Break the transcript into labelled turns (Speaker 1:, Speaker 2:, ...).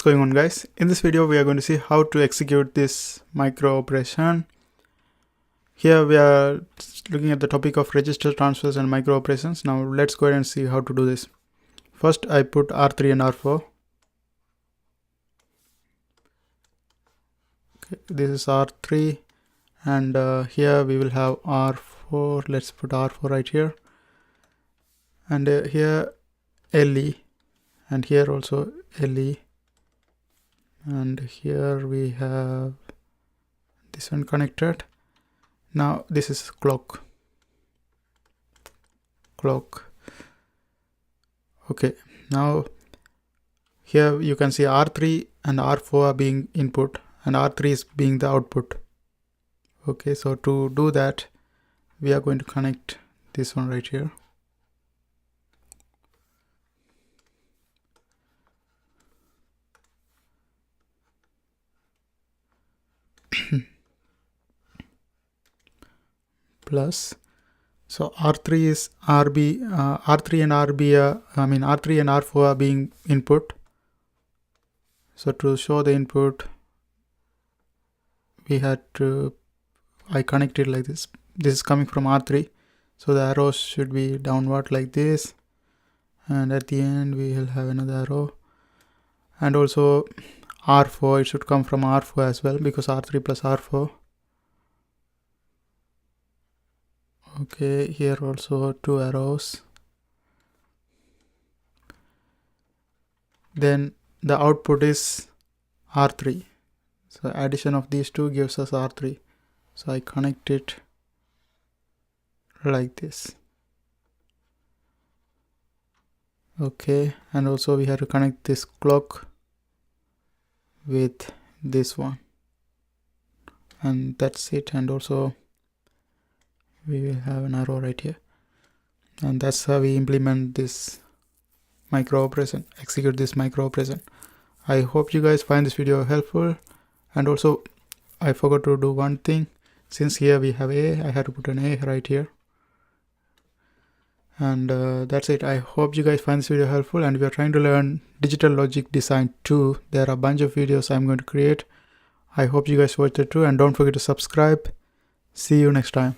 Speaker 1: What's going on, guys? In this video we are going to see how to execute this micro operation. Here we are looking at the topic of register transfers and micro operations. Now let's go ahead and see how to do this. First I put R3 and R4. Okay, this is R3 and here we will have R4. Let's put R4 right here, and here LE, and here also LE, and here we have this one connected. Now this is clock. Okay, now here you can see R3 and R4 are being input and R3 is being the output. Okay, so to do that we are going to connect this one right here. Plus, so R3 is RB, R3 and RB, R3 and R4 are being input. So to show the input, we had to, I connected like this. This is coming from R3, so the arrows should be downward like this, and at the end we will have another arrow. And also R4, it should come from R4 as well, because R3 plus R4. Okay, here also two arrows. Then the output is R3. So addition of these two gives us R3. So I connect it like this. Okay, and also we have to connect this clock with this one. And that's it. And also we will have an arrow right here, and that's how we implement this micro operation, execute this micro operation. I hope you guys find this video helpful. And also I forgot to do one thing. Since here we have A, I had to put an A right here. And that's it. I hope you guys find this video helpful, and we are trying to learn digital logic design 2. There are a bunch of videos I'm going to create. I hope you guys watch it too, and don't forget to subscribe. See you next time.